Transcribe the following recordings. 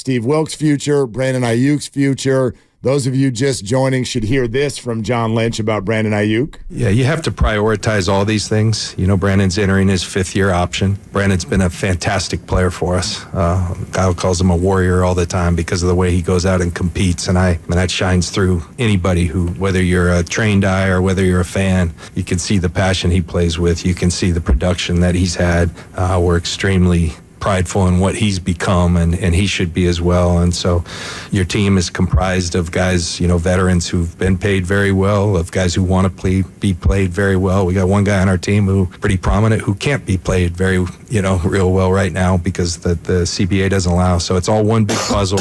Steve Wilkes' future, Brandon Aiyuk's future. Those of you just joining should hear this from John Lynch about Brandon Aiyuk. Yeah, you have to prioritize all these things. You know, Brandon's entering his fifth-year option. Brandon's been a fantastic player for us. Kyle calls him a warrior all the time because of the way he goes out and competes, and that shines through anybody who, whether you're a trained eye or whether you're a fan, you can see the passion he plays with. You can see the production that he's had. We're extremely prideful in what he's become, and he should be as well. And so your team is comprised of guys, you know, veterans who've been paid very well, of guys who want to be played very well. We got one guy on our team who pretty prominent who can't be played very, real well right now because the CBA doesn't allow. So it's all one big puzzle.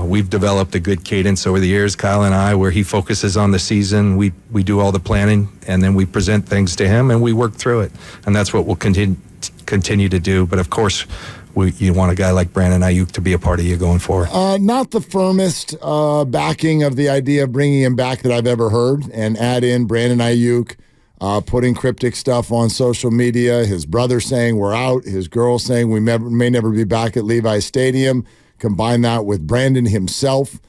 We've developed a good cadence over the years, Kyle and I, where he focuses on the season. We do all the planning, and then we present things to him, and we work through it. And that's what we'll continue to do. But of course, you want a guy like Brandon Aiyuk to be a part of you going forward. Not the firmest backing of the idea of bringing him back that I've ever heard, and add in Brandon Aiyuk putting cryptic stuff on social media, his brother saying we're out, his girl saying we may never be back at Levi's Stadium. Combine that with Brandon himself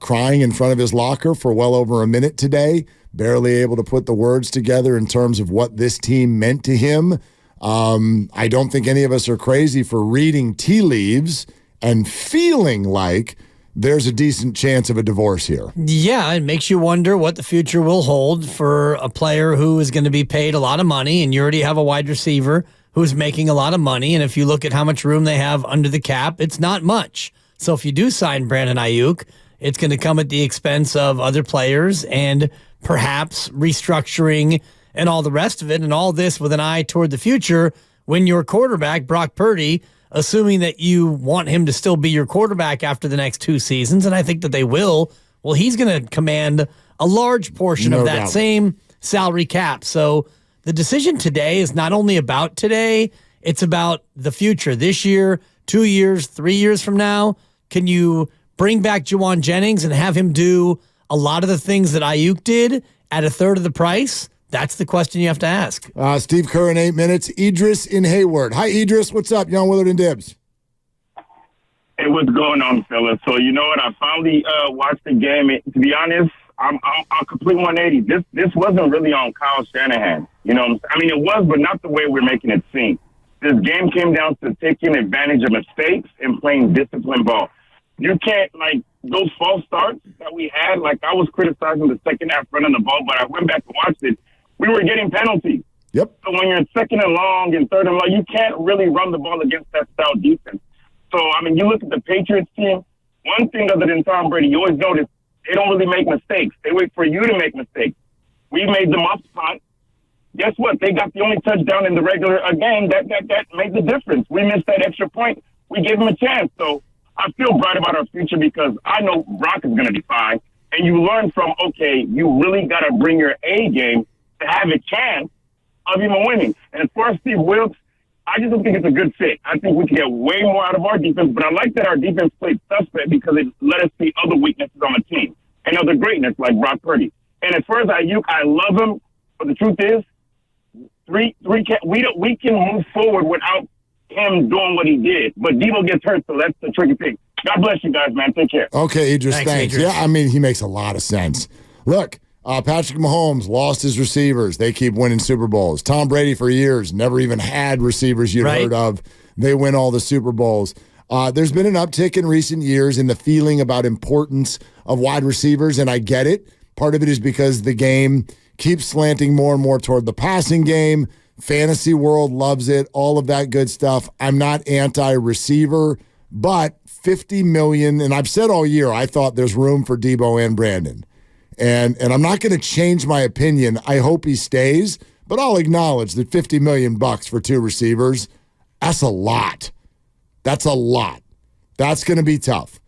crying in front of his locker for well over a minute today, barely able to put the words together in terms of what this team meant to him. I don't think any of us are crazy for reading tea leaves and feeling like there's a decent chance of a divorce here. Yeah, it makes you wonder what the future will hold for a player who is going to be paid a lot of money, and you already have a wide receiver who's making a lot of money, and if you look at how much room they have under the cap, it's not much. So if you do sign Brandon Aiyuk, it's going to come at the expense of other players and perhaps restructuring and all the rest of it, and all this with an eye toward the future when your quarterback, Brock Purdy, assuming that you want him to still be your quarterback after the next 2 seasons, and I think that they will, well, he's going to command a large portion of that same salary cap. So the decision today is not only about today, it's about the future. This year, 2 years, 3 years from now, can you bring back Juwan Jennings and have him do a lot of the things that Aiyuk did at a third of the price? That's the question you have to ask. Steve Kerr in 8 minutes. Idris in Hayward. Hi, Idris. What's up? You're on Willard and Dibs. Hey, what's going on, fellas? So, you know what? I finally watched the game. To be honest, I'm complete 180. This wasn't really on Kyle Shanahan. You know, I mean, it was, but not the way we're making it seem. This game came down to taking advantage of mistakes and playing disciplined ball. You can't, those false starts that we had, I was criticizing the second half running the ball, but I went back and watched it. We were getting penalties. Yep. So when you're second and long and third and long, you can't really run the ball against that style defense. So, I mean, you look at the Patriots team, one thing other than Tom Brady, you always notice they don't really make mistakes. They wait for you to make mistakes. We made them up punt. Guess what? They got the only touchdown in the regular game. That made the difference. We missed that extra point. We gave them a chance. So I feel bright about our future because I know Brock is going to be fine. And you learn from, okay, you really got to bring your A game to have a chance of even winning. And as far as Steve Wilkes, I just don't think it's a good fit. I think we can get way more out of our defense, but I like that our defense played suspect because it let us see other weaknesses on the team and other greatness like Brock Purdy. And as far as Aiyuk, I love him, but the truth is, we can move forward without him doing what he did. But Debo gets hurt, so that's the tricky thing. God bless you guys, man. Take care. Okay, Idris, thanks. Idris. Yeah, I mean, he makes a lot of sense. Look, Patrick Mahomes lost his receivers. They keep winning Super Bowls. Tom Brady for years never even had receivers you'd heard of. They win all the Super Bowls. There's been an uptick in recent years in the feeling about importance of wide receivers, and I get it. Part of it is because the game keeps slanting more and more toward the passing game. Fantasy world loves it, all of that good stuff. I'm not anti-receiver, but $50 million, and I've said all year I thought there's room for Debo and Brandon. And I'm not going to change my opinion. I hope he stays, but I'll acknowledge that $50 million for 2 receivers, that's a lot. That's a lot. That's going to be tough.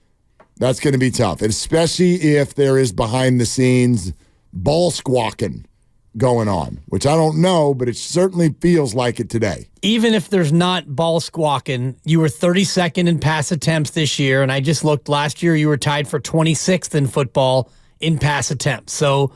That's going to be tough, especially if there is behind-the-scenes ball squawking going on, which I don't know, but it certainly feels like it today. Even if there's not ball squawking, you were 32nd in pass attempts this year, and I just looked last year, you were tied for 26th in football in pass attempts. So,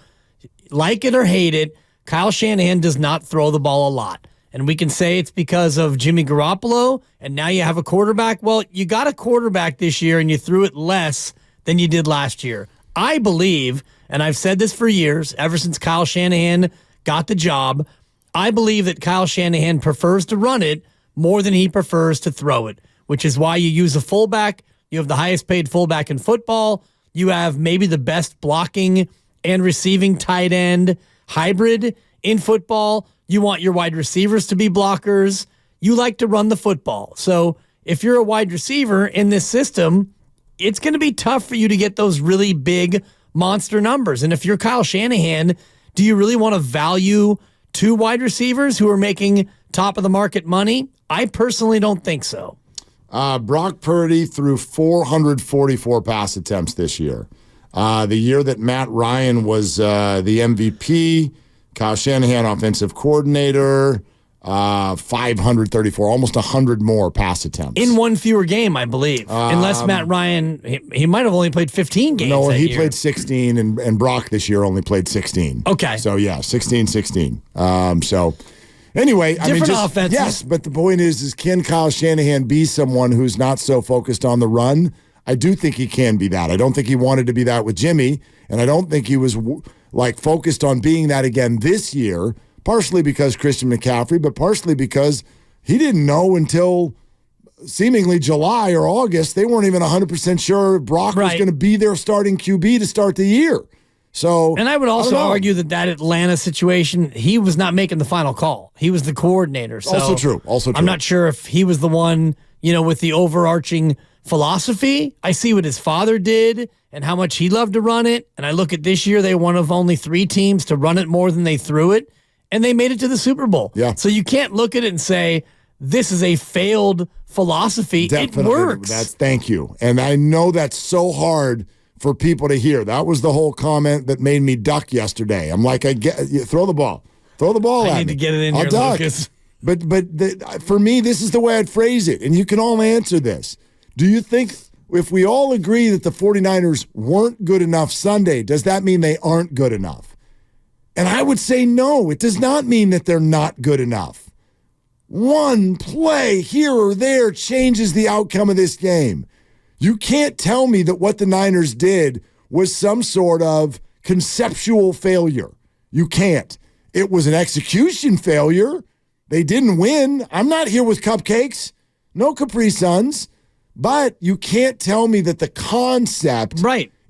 like it or hate it, Kyle Shanahan does not throw the ball a lot. and we can say it's because of Jimmy Garoppolo, and now you have a quarterback. Well, you got a quarterback this year, and you threw it less than you did last year. I believe, and I've said this for years, ever since Kyle Shanahan got the job, I believe that Kyle Shanahan prefers to run it more than he prefers to throw it, which is why you use a fullback. You have the highest paid fullback in football. You have maybe the best blocking and receiving tight end hybrid in football. You want your wide receivers to be blockers. You like to run the football. So if you're a wide receiver in this system, it's going to be tough for you to get those really big monster numbers. And if you're Kyle Shanahan, do you really want to value two wide receivers who are making top of the market money? I personally don't think so. Brock Purdy threw 444 pass attempts this year. The year that Matt Ryan was the MVP, Kyle Shanahan offensive coordinator, 534, almost 100 more pass attempts. In one fewer game, I believe. Unless Matt Ryan, he might have only played 15 games. No, he year. played 16, and Brock this year only played 16. Okay. So, yeah, 16. So, anyway. Different offenses. Yes, but the point is can Kyle Shanahan be someone who's not so focused on the run? I do think he can be that. I don't think he wanted to be that with Jimmy, and I don't think he was focused on being that again this year, partially because Christian McCaffrey, but partially because he didn't know until seemingly July or August. They weren't even 100% sure Brock was going to be their starting QB to start the year. So, and I would also argue that Atlanta situation, he was not making the final call. He was the coordinator. So also true. I'm not sure if he was the one, with the overarching philosophy. I see what his father did and how much he loved to run it. And I look at this year, they were one of only 3 teams to run it more than they threw it. And they made it to the Super Bowl. Yeah. So you can't look at it and say, this is a failed philosophy. Definitely. It works. Thank you. And I know that's so hard for people to hear. That was the whole comment that made me duck yesterday. I'm like, throw the ball. Throw the ball at me. I need to get it in I'll here, duck. Lucas. But for me, this is the way I'd phrase it. And you can all answer this. Do you think if we all agree that the 49ers weren't good enough Sunday, does that mean they aren't good enough? And I would say no, it does not mean that they're not good enough. One play here or there changes the outcome of this game. You can't tell me that what the Niners did was some sort of conceptual failure. You can't. It was an execution failure. They didn't win. I'm not here with cupcakes. No Capri Suns. But you can't tell me that the concept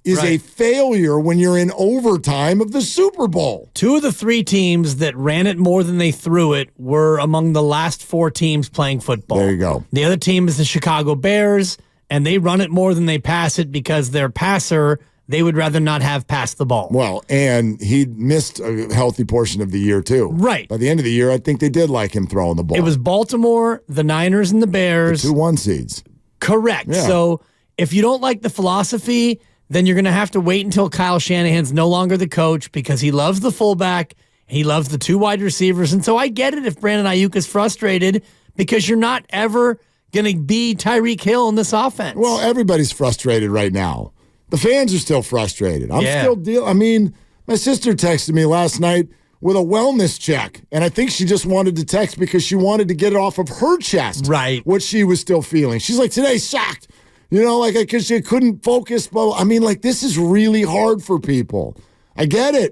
is a failure when you're in overtime of the Super Bowl. 2 of the 3 teams that ran it more than they threw it were among the last 4 teams playing football. There you go. The other team is the Chicago Bears, and they run it more than they pass it because their passer, they would rather not have passed the ball. Well, and he missed a healthy portion of the year, too. Right. By the end of the year, I think they did like him throwing the ball. It was Baltimore, the Niners, and the Bears. The 2 1 seeds. Correct. Yeah. So if you don't like the philosophy, then you're going to have to wait until Kyle Shanahan's no longer the coach because he loves the fullback, he loves the 2 wide receivers. And so I get it if Brandon Aiyuk is frustrated because you're not ever going to be Tyreek Hill in this offense. Well, everybody's frustrated right now. The fans are still frustrated. I'm still dealing. I mean, my sister texted me last night with a wellness check, and I think she just wanted to text because she wanted to get it off of her chest. Right. What she was still feeling. She's like, today's shocked. Because she couldn't focus. But I mean, this is really hard for people. I get it.